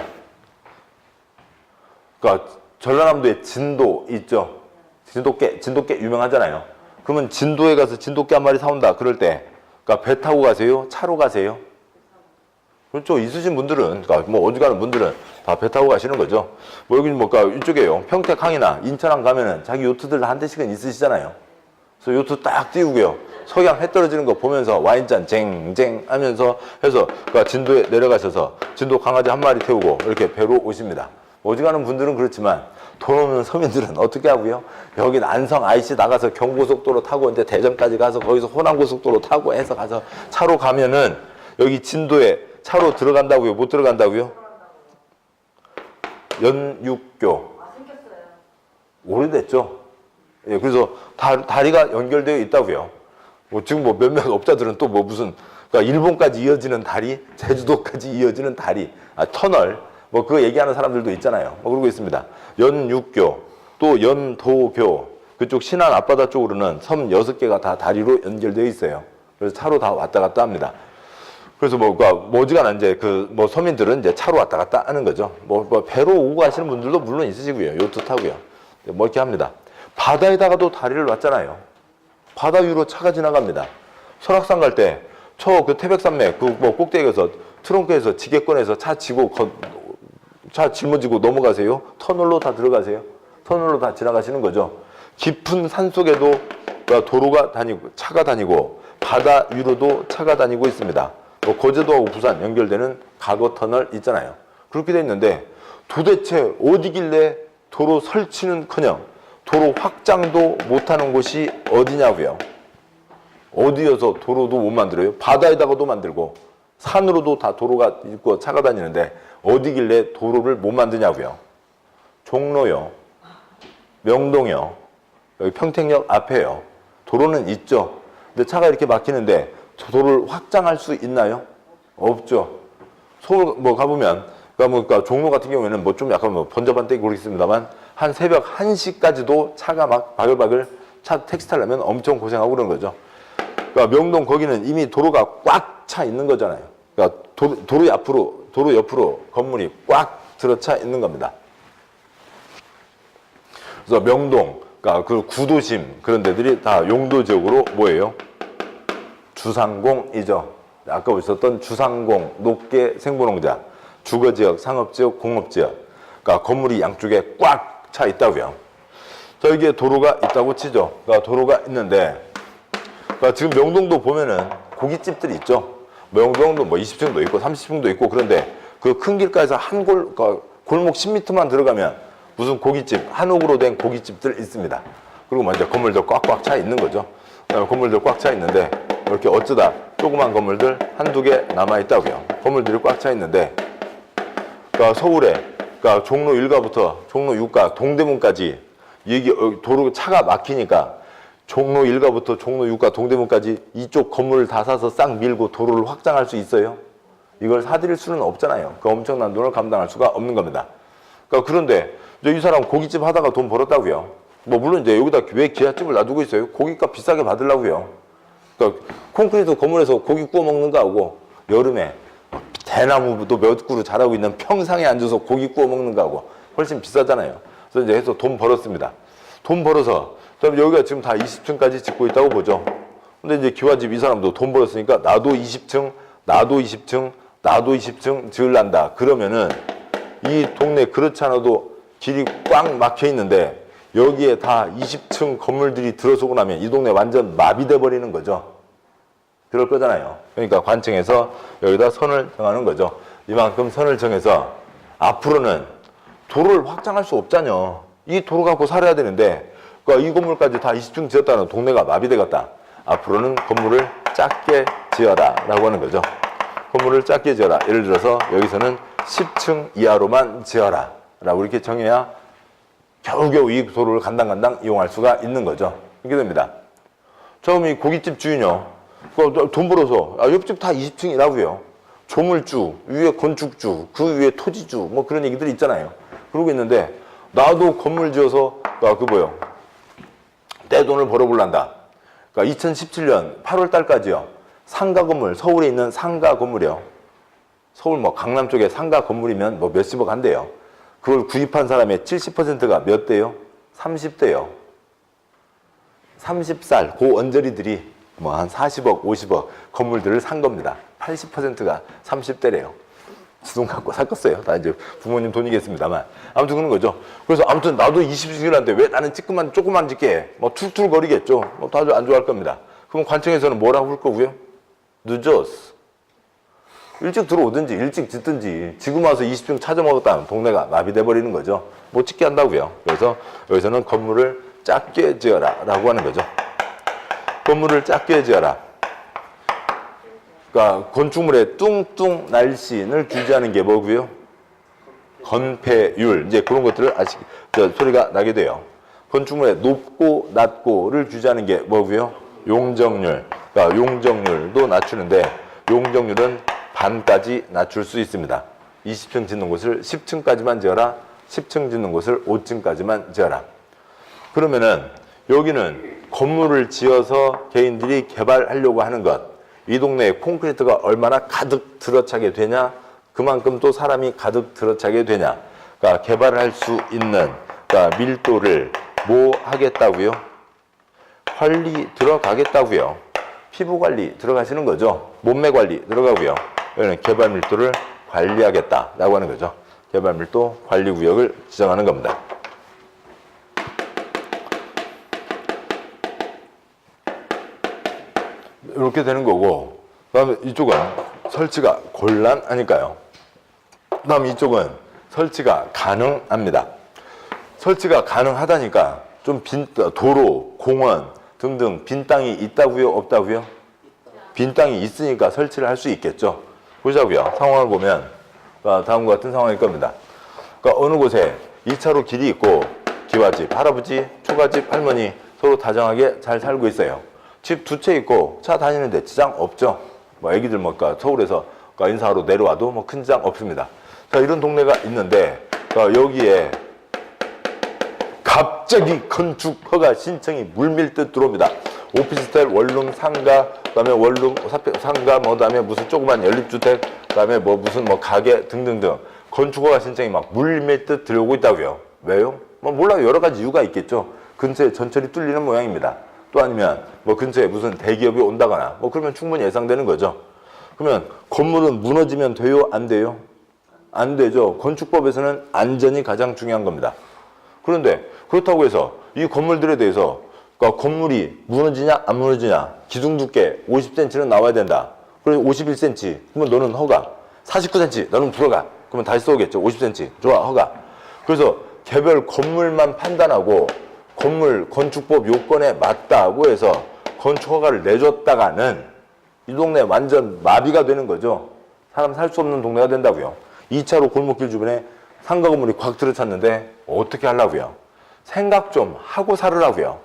그러니까 전라남도에 진도 있죠. 진돗개 유명하잖아요. 그러면 진도에 가서 진돗개 한 마리 사온다. 그럴 때 그러니까 배 타고 가세요? 차로 가세요? 그렇죠. 있으신 분들은, 그러니까 뭐 어디 가는 분들은 다 배 타고 가시는 거죠. 뭐 여기 뭐 그러니까 이쪽에요. 평택항이나 인천항 가면은 자기 요트들 한 대씩은 있으시잖아요. 그래서 요트 딱 띄우고요. 석양 해 떨어지는 거 보면서 와인잔 쟁쟁 하면서 해서 그러니까 진도에 내려가셔서 진도 강아지 한 마리 태우고 이렇게 배로 오십니다. 어디 가는 분들은 그렇지만 돈 없는 서민들은 어떻게 하고요? 여기 안성 IC 나가서 경고속도로 타고 이제 대전까지 가서 거기서 호남고속도로 타고 해서 가서 차로 가면은 여기 진도에 차로 들어간다고요? 못 들어간다고요? 연육교. 오래됐죠? 예, 그래서 다리가 연결되어 있다고요. 뭐 지금 뭐 몇몇 업자들은 또 뭐 무슨 그러니까 일본까지 이어지는 다리, 제주도까지 이어지는 다리, 터널 뭐 그거 얘기하는 사람들도 있잖아요. 뭐 그러고 있습니다. 연육교, 또 연도교 그쪽 신안 앞바다 쪽으로는 섬 6개가 다 다리로 연결되어 있어요. 그래서 차로 다 왔다 갔다 합니다. 그래서 어지간한 이제 뭐 서민들은 이제 차로 왔다 갔다 하는 거죠. 뭐 배로 오고 가시는 분들도 물론 있으시고요. 요트 타고요. 뭐 이렇게 합니다. 바다에다가도 다리를 놨잖아요. 바다 위로 차가 지나갑니다. 설악산 갈 때 그 태백산맥 뭐 꼭대기에서 트렁크에서 지게권에서 차 짊어지고 넘어가세요. 터널로 다 들어가세요. 터널로 다 지나가시는 거죠. 깊은 산 속에도 도로가 다니고 차가 다니고 바다 위로도 차가 다니고 있습니다. 뭐 거제도하고 부산 연결되는 가거 터널 있잖아요. 그렇게 돼 있는데 도대체 어디길래 도로 설치는커녕 도로 확장도 못하는 곳이 어디냐고요. 어디여서 도로도 못 만들어요? 바다에다가도 만들고 산으로도 다 도로가 있고 차가 다니는데 어디길래 도로를 못 만드냐고요. 종로요, 명동요, 여기 평택역 앞에요. 도로는 있죠. 근데 차가 이렇게 막히는데 도로를 확장할 수 있나요? 없죠. 서울 뭐 가보면 그러니까 종로 같은 경우에는 뭐 좀 약간 뭐 번잡한 때 모르겠습니다만 한 새벽 1시까지도 차가 막 바글바글 택시 타려면 엄청 고생하고 그러는 거죠. 그러니까 명동 거기는 이미 도로가 꽉 차 있는 거잖아요. 그러니까 도로 옆으로 건물이 꽉 들어차 있는 겁니다. 그래서 명동, 그러니까 그 구도심 그런 데들이 다 용도 지역으로 뭐예요? 주상공이죠. 아까 보셨던 주상공, 녹계 생분홍자, 주거지역, 상업지역, 공업지역. 그러니까 건물이 양쪽에 꽉 차 있다고요. 자, 여기에 도로가 있다고 치죠. 그러니까 도로가 있는데, 그러니까 지금 명동도 보면은 고깃집들이 있죠. 명동도 뭐 20층도 있고 30층도 있고 그런데 그 큰 길가에서 그러니까 골목 10m만 들어가면 무슨 고깃집, 한옥으로 된 고깃집들 있습니다. 그리고 먼저 건물들 꽉꽉 차 있는 거죠. 건물들 꽉 차 있는데 이렇게 어쩌다 조그만 건물들 한두 개 남아 있다고요. 건물들이 꽉 차 있는데, 그러니까 서울에 그러니까 종로 1가부터 종로 6가 동대문까지 도로 차가 막히니까 종로 1가부터 종로 6가 동대문까지 이쪽 건물을 다 사서 싹 밀고 도로를 확장할 수 있어요? 이걸 사드릴 수는 없잖아요. 그 엄청난 돈을 감당할 수가 없는 겁니다. 그러니까 그런데 이 사람 고깃집 하다가 돈 벌었다고요. 뭐 물론 이제 여기다 왜 기아집을 놔두고 있어요? 고깃값 비싸게 받으려고요. 그러니까 콘크리트 건물에서 고기 구워 먹는 거하고 여름에 대나무도 몇 그루 자라고 있는 평상에 앉아서 고기 구워 먹는 거하고 훨씬 비싸잖아요. 그래서 이제 해서 돈 벌었습니다. 돈 벌어서 여기가 지금 다 20층까지 짓고 있다고 보죠. 근데 이제 기와집 이 사람도 돈 벌었으니까 나도 20층, 나도 20층, 나도 20층 지을란다. 그러면은 이 동네 그렇지 않아도 길이 꽉 막혀 있는데 여기에 다 20층 건물들이 들어서고 나면 이 동네 완전 마비돼 버리는 거죠. 들어올 거잖아요. 그러니까 관청에서 여기다 선을 정하는 거죠. 이만큼 선을 정해서 앞으로는 도로를 확장할 수 없잖여. 이 도로 갖고 살아야 되는데 그러니까 이 건물까지 다 20층 지었다는 동네가 마비되겠다. 앞으로는 건물을 작게 지어라 라고 하는 거죠. 건물을 작게 지어라. 예를 들어서 여기서는 10층 이하로만 지어라 라고 이렇게 정해야 겨우겨우 이 도로를 간당간당 이용할 수가 있는 거죠. 이렇게 됩니다. 처음 이 고깃집 주인요, 돈 벌어서 옆집 다 20층이라고요. 조물주, 위에 건축주, 그 위에 토지주, 뭐 그런 얘기들이 있잖아요. 그러고 있는데 나도 건물 지어서 떼돈을 벌어볼란다. 그러니까 2017년 8월 달까지요. 상가 건물, 서울에 있는 상가 건물이요. 서울 뭐 강남 쪽에 상가 건물이면 뭐 몇십억 한대요. 그걸 구입한 사람의 70%가 몇 대요? 30대요. 30살 고 언저리들이 뭐 한 40억, 50억 건물들을 산 겁니다. 80%가 30대래요. 돈 갖고 샀겠어요. 다 이제 부모님 돈이겠습니다만. 아무튼 그런 거죠. 그래서 아무튼 나도 20층이라는데 왜 나는 조그만 짓게 뭐 툴툴 거리겠죠. 뭐 다들 안 좋아할 겁니다. 그럼 관청에서는 뭐라고 할 거고요? 늦었어. 일찍 들어오든지 일찍 짓든지 지금 와서 20층 찾아먹었다면 동네가 마비돼 버리는 거죠. 못 짓게 한다고요. 그래서 여기서는 건물을 작게 지어라 라고 하는 거죠. 건물을 작게 지어라. 그러니까 건축물의 뚱뚱 날씬을 규제하는 게 뭐고요? 건폐율. 이제 그런 것들을 소리가 나게 돼요. 건축물의 높고 낮고를 규제하는 게 뭐고요? 용적률. 그러니까 용적률도 낮추는데 용적률은 반까지 낮출 수 있습니다. 20층 짓는 곳을 10층까지만 지어라. 10층 짓는 곳을 5층까지만 지어라. 그러면은 여기는 건물을 지어서 개인들이 개발하려고 하는 것. 이 동네에 콘크리트가 얼마나 가득 들어차게 되냐, 그만큼 또 사람이 가득 들어차게 되냐. 그러니까 개발을 할 수 있는 그러니까 밀도를 뭐 하겠다고요? 관리 들어가겠다고요. 피부 관리 들어가시는 거죠. 몸매 관리 들어가고요. 여기는 개발 밀도를 관리하겠다라고 하는 거죠. 개발 밀도 관리 구역을 지정하는 겁니다. 이렇게 되는 거고, 그 다음에 이쪽은 설치가 곤란하니까요. 그 다음에 이쪽은 설치가 가능합니다. 설치가 가능하다니까 좀 도로, 공원 등등 빈 땅이 있다고요? 없다고요? 빈 땅이 있으니까 설치를 할 수 있겠죠. 보자고요. 상황을 보면 다음과 같은 상황일 겁니다. 그러니까 어느 곳에 2차로 길이 있고 기와집, 할아버지, 초가집, 할머니 서로 다정하게 잘 살고 있어요. 집 두 채 있고 차 다니는데 지장 없죠. 뭐 애기들 서울에서 인사하러 내려와도 뭐 큰 지장 없습니다. 자, 이런 동네가 있는데 여기에 갑자기 건축 허가 신청이 물밀듯 들어옵니다. 오피스텔, 원룸, 상가, 그다음에 원룸, 상가, 그다음에 무슨 조그만 연립주택, 그다음에 무슨 가게 등등등 건축 허가 신청이 막 물밀듯 들어오고 있다고요. 왜요? 몰라요. 여러 가지 이유가 있겠죠. 근처에 전철이 뚫리는 모양입니다. 또 아니면 근처에 무슨 대기업이 온다거나 그러면 충분히 예상되는 거죠. 그러면 건물은 무너지면 돼요? 안 돼요? 안 되죠. 건축법에서는 안전이 가장 중요한 겁니다. 그런데 그렇다고 해서 이 건물들에 대해서 건물이 무너지냐 안 무너지냐 기둥 두께 50cm는 나와야 된다. 그리고 51cm 그러면 너는 허가. 49cm 너는 불허가. 그러면 다시 써오겠죠. 50cm 좋아 허가. 그래서 개별 건물만 판단하고 건축법 요건에 맞다고 해서 건축 허가를 내줬다가는 이 동네 완전 마비가 되는 거죠. 사람 살 수 없는 동네가 된다고요. 2차로 골목길 주변에 상가 건물이 꽉 들어찼는데 어떻게 하려고요? 생각 좀 하고 살으라고요.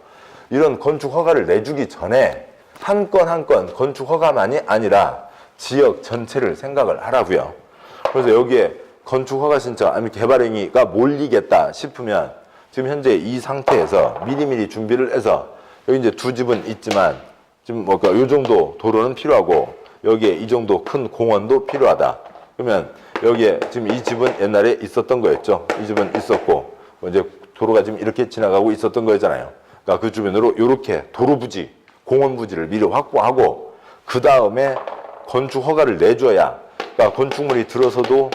이런 건축 허가를 내주기 전에 한 건 한 건 건축 허가만이 아니라 지역 전체를 생각을 하라고요. 그래서 여기에 건축 허가 신청 아니면 개발 행위가 몰리겠다 싶으면 지금 현재 이 상태에서 미리미리 준비를 해서 여기 이제 두 집은 있지만 지금 요 정도 도로는 필요하고 여기에 이 정도 큰 공원도 필요하다. 그러면 여기에 지금 이 집은 옛날에 있었던 거였죠. 이 집은 있었고 이제 도로가 지금 이렇게 지나가고 있었던 거잖아요. 그러니까 그 주변으로 이렇게 도로 부지, 공원 부지를 미리 확보하고 그 다음에 건축 허가를 내줘야 그러니까 건축물이 들어서도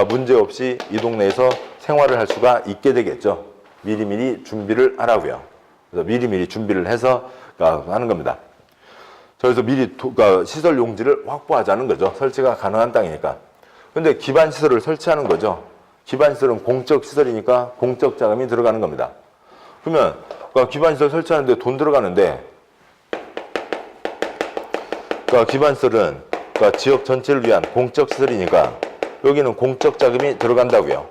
문제 없이 이 동네에서 생활을 할 수가 있게 되겠죠. 미리미리 준비를 하라고요. 그래서 미리미리 준비를 해서 하는 겁니다. 그래서 미리 그러니까 시설 용지를 확보하자는 거죠. 설치가 가능한 땅이니까. 근데 기반 시설을 설치하는 거죠. 기반 시설은 공적 시설이니까 공적 자금이 들어가는 겁니다. 그러면 그러니까 기반 시설 설치하는데 돈 들어가는데, 그러니까 기반 시설은 그러니까 지역 전체를 위한 공적 시설이니까 여기는 공적 자금이 들어간다고요.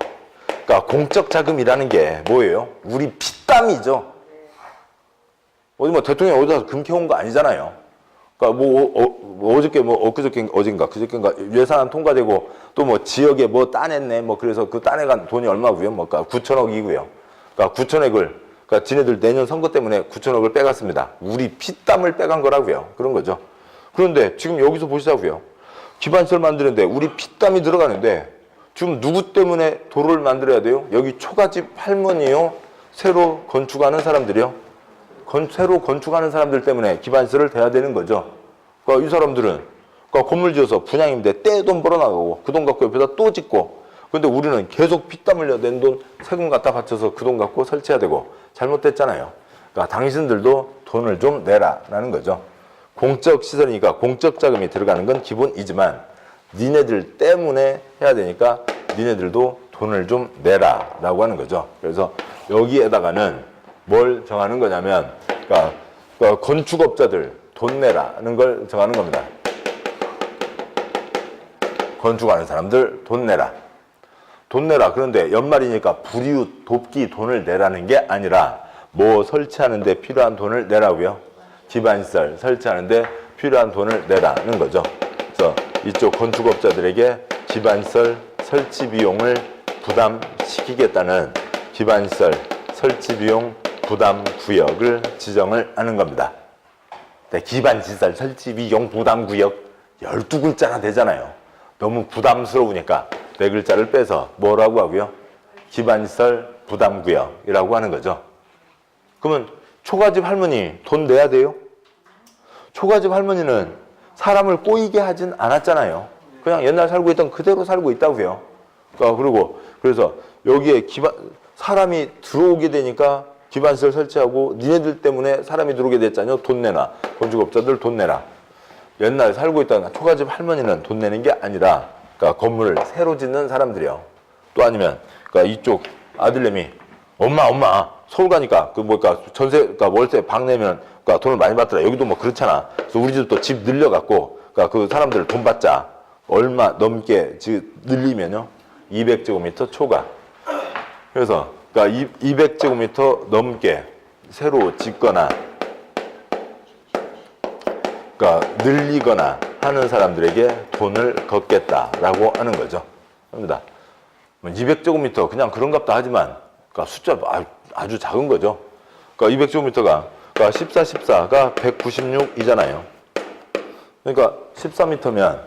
그러니까 공적 자금이라는 게 뭐예요? 우리 피땀이죠. 어디 뭐 대통령 어디서 금 캐온 거 아니잖아요. 그러니까 어저께 어젠가 그저께인가 예산안 통과되고 또 뭐 지역에 뭐 따냈네 뭐 그래서 그 따내간 돈이 얼마고요? 뭐 그러니까 9천억이고요. 그러니까 9천억을 그러니까 지네들 내년 선거 때문에 9천억을 빼갔습니다. 우리 피땀을 빼간 거라고요. 그런 거죠. 그런데 지금 여기서 보시자고요. 기반시설 만드는데 우리 피땀이 들어가는데 지금 누구 때문에 도로를 만들어야 돼요? 여기 초가집 할머니요. 새로 건축하는 사람들이요. 새로 건축하는 사람들 때문에 기반시설을 대야 되는 거죠. 그러니까 이 사람들은 그러니까 건물 지어서 분양인데 떼돈 벌어나가고 그 돈 갖고 옆에다 또 짓고, 근데 우리는 계속 피땀 흘려 낸 돈 세금 갖다 바쳐서 그 돈 갖고 설치해야 되고 잘못됐잖아요. 그러니까 당신들도 돈을 좀 내라라는 거죠. 공적 시설이니까 공적 자금이 들어가는 건 기본이지만 니네들 때문에 해야 되니까 니네들도 돈을 좀 내라라고 하는 거죠. 그래서 여기에다가는 뭘 정하는 거냐면, 그러니까 건축업자들 돈 내라는 걸 정하는 겁니다. 건축하는 사람들 돈 내라. 돈 내라. 그런데 연말이니까 불이웃 돕기 돈을 내라는 게 아니라 뭐 설치하는 데 필요한 돈을 내라고요. 기반시설 설치하는 데 필요한 돈을 내라는 거죠. 그래서 이쪽 건축업자들에게 기반시설 설치 비용을 부담시키겠다는 기반시설 설치 비용 부담 구역을 지정을 하는 겁니다. 네, 기반시설 설치 비용 부담 구역 12글자나 되잖아요. 너무 부담스러우니까 4글자를 빼서 뭐라고 하고요? 기반시설 부담 구역이라고 하는 거죠. 그러면 초가집 할머니 돈 내야 돼요? 초가집 할머니는 사람을 꼬이게 하진 않았잖아요. 그냥 옛날 살고 있던 그대로 살고 있다고요. 그리고 그래서 여기에 사람이 들어오게 되니까 기반시설 설치하고 니네들 때문에 사람이 들어오게 됐잖아요. 돈 내놔. 건축업자들 돈 내라. 옛날 살고 있던 초가집 할머니는 돈 내는 게 아니라 그러니까 건물을 새로 짓는 사람들이요. 또 아니면 그러니까 이쪽 아들내미 엄마 서울 가니까 그러니까 전세 그러니까 월세 방 내면 그러니까 돈을 많이 받더라. 여기도 뭐 그렇잖아. 그래서 우리 집도 집 늘려갖고 그러니까 그 사람들 돈 받자. 얼마 넘게 늘리면요 200제곱미터 초과. 그래서 그러니까 200제곱미터 넘게 새로 짓거나 그러니까 늘리거나 하는 사람들에게 돈을 걷겠다라고 하는 거죠. 합니다. 200제곱미터 그냥 그런갑다 하지만 그러니까 숫자 아주 작은 거죠. 그러니까 200제곱미터가 그러니까 14가 196이잖아요. 그러니까 14m면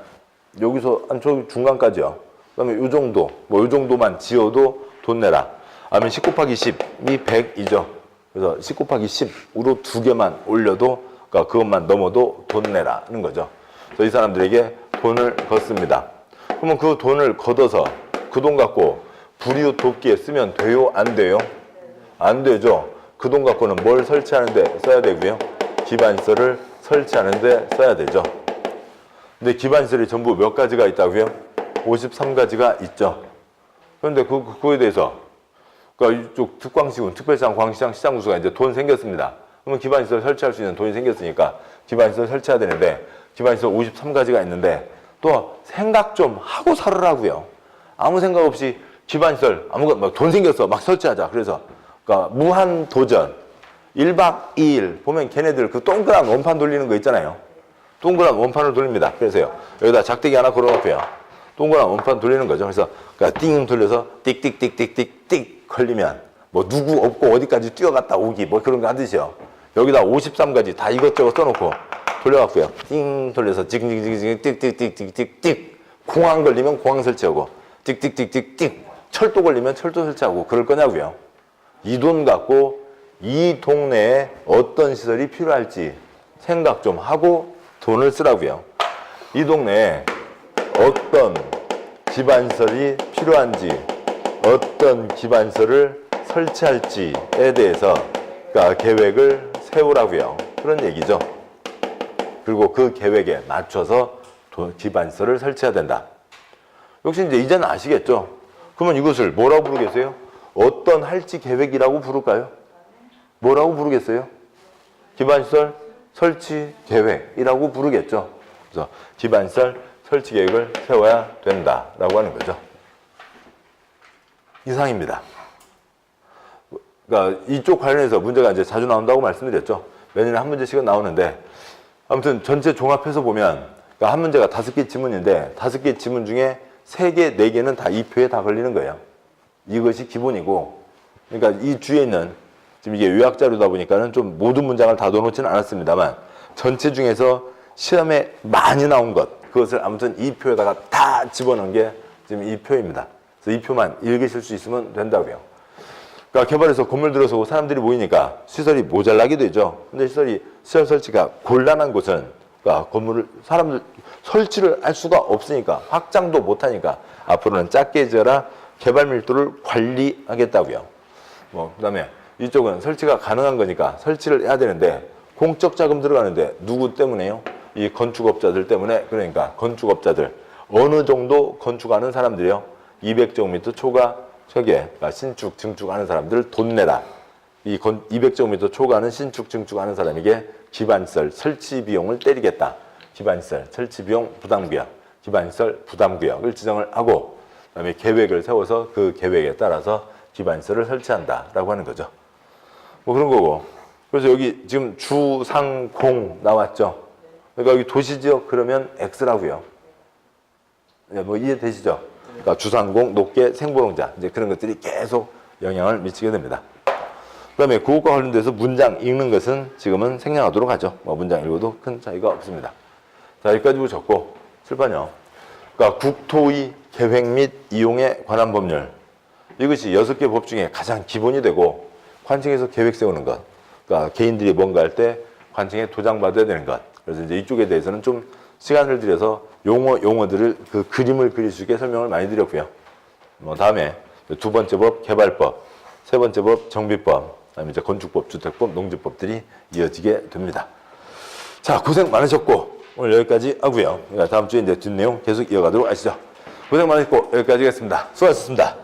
여기서 안쪽 중간까지요. 그다음에 요 정도 요 정도만 지어도 돈 내라. 아니면 10 곱하기 10이 100이죠. 그래서 10 곱하기 10으로 2개만 올려도 그러니까 그것만 넘어도 돈 내라는 거죠. 그래서 이 사람들에게 돈을 걷습니다. 그러면 그 돈을 걷어서 그 돈 갖고 불이웃 돕기에 쓰면 돼요? 안 돼요? 안 되죠. 그 돈 갖고는 뭘 설치하는 데 써야 되고요. 기반시설을 설치하는 데 써야 되죠. 근데 기반시설이 전부 몇 가지가 있다고요? 53가지가 있죠. 그런데 그거에 대해서 그러니까 이쪽 특광시군, 특별시장, 광시장, 시장구수가 이제 돈 생겼습니다. 그러면 기반시설 설치할 수 있는 돈이 생겼으니까 기반시설 설치해야 되는데 기반시설 53가지가 있는데 또 생각 좀 하고 살으라고요. 아무 생각 없이 기반시설 아무것도 막 돈 생겼어 막 설치하자. 그래서 그러니까 무한 도전 1박 2일 보면 걔네들 그 동그란 원판 돌리는 거 있잖아요. 동그란 원판을 돌립니다. 그래서요 여기다 작대기 하나 걸어놓고요 동그란 원판 돌리는 거죠. 그래서 그러니까 띵 돌려서 띡띡띡띡띡띡 걸리면 뭐 누구 없고 어디까지 뛰어갔다 오기 뭐 그런 거 하듯이요. 여기다 53가지 다 이것저것 써놓고 돌려갖고요 띵 돌려서 징징징징 띡띡띡띡띡 공항 걸리면 공항 설치하고 띡띡띡띡띡 철도 걸리면 철도 설치하고 그럴 거냐고요. 이 돈 갖고 이 동네에 어떤 시설이 필요할지 생각 좀 하고 돈을 쓰라고요. 이 동네에 어떤 기반시설이 필요한지 어떤 기반시설을 설치할지에 대해서 그러니까 계획을 세우라고요. 그런 얘기죠. 그리고 그 계획에 맞춰서 기반시설을 설치해야 된다. 역시 이제 이제는 아시겠죠? 그러면 이것을 뭐라고 부르겠어요? 어떤 할지 계획이라고 부를까요? 뭐라고 부르겠어요? 기반시설 설치 계획이라고 부르겠죠. 그래서 기반시설 설치 계획을 세워야 된다라고 하는 거죠. 이상입니다. 그러니까 이쪽 관련해서 문제가 이제 자주 나온다고 말씀드렸죠. 매년에 한 문제씩은 나오는데 아무튼 전체 종합해서 보면 그러니까 한 문제가 5개 지문인데 5개 지문 중에 3개, 4개는 다 이 표에 다 걸리는 거예요. 이것이 기본이고 그러니까 이 주에 있는 지금 이게 요약 자료다 보니까는 좀 모든 문장을 다 넣어놓지는 않았습니다만 전체 중에서 시험에 많이 나온 것 그것을 아무튼 이 표에다가 다 집어넣은 게 지금 이 표입니다. 그래서 이 표만 읽으실 수 있으면 된다고요. 그러니까 개발해서 건물 들어서고 사람들이 모이니까 시설이 모자라게 되죠. 근데 시설 설치가 곤란한 곳은 그러니까 건물을 사람들 설치를 할 수가 없으니까 확장도 못하니까 앞으로는 작게 지어라 개발 밀도를 관리하겠다고요. 그다음에 이쪽은 설치가 가능한 거니까 설치를 해야 되는데 공적 자금 들어가는데 누구 때문에요? 이 건축업자들 때문에. 그러니까 건축업자들 어느 정도 건축하는 사람들이요? 200제곱미터 초과 그러니까 신축, 증축하는 사람들 돈 내라. 이 200제곱미터 초과하는 신축, 증축하는 사람에게 기반시설 설치 비용을 때리겠다. 기반시설 설치 비용 부담구역, 기반시설 부담구역을 지정을 하고 그다음에 계획을 세워서 그 계획에 따라서 기반시설을 설치한다라고 하는 거죠. 그런 거고. 그래서 여기 지금 주상공 나왔죠. 그러니까 여기 도시지역 그러면 X라고요. 이해되시죠? 그러니까 주상공, 녹계, 생보용자 이제 그런 것들이 계속 영향을 미치게 됩니다. 그다음에 그것과 관련돼서 문장 읽는 것은 지금은 생략하도록 하죠. 문장 읽어도 큰 차이가 없습니다. 자, 여기까지 보셨고 칠판이요. 그러니까 국토의 계획 및 이용에 관한 법률 이것이 6개 법 중에 가장 기본이 되고 관청에서 계획 세우는 것. 그러니까 개인들이 뭔가 할 때 관청에 도장받아야 되는 것. 그래서 이제 이쪽에 대해서는 좀 시간을 들여서 용어들을 그 그림을 그릴 수 있게 설명을 많이 드렸고요. 다음에 2번째 법 개발법, 3번째 법 정비법, 그다음에 이제 건축법, 주택법, 농지법들이 이어지게 됩니다. 자, 고생 많으셨고 오늘 여기까지 하고요. 다음 주에 이제 뒷내용 계속 이어가도록 하시죠. 고생 많으셨고 여기까지 하겠습니다. 수고하셨습니다.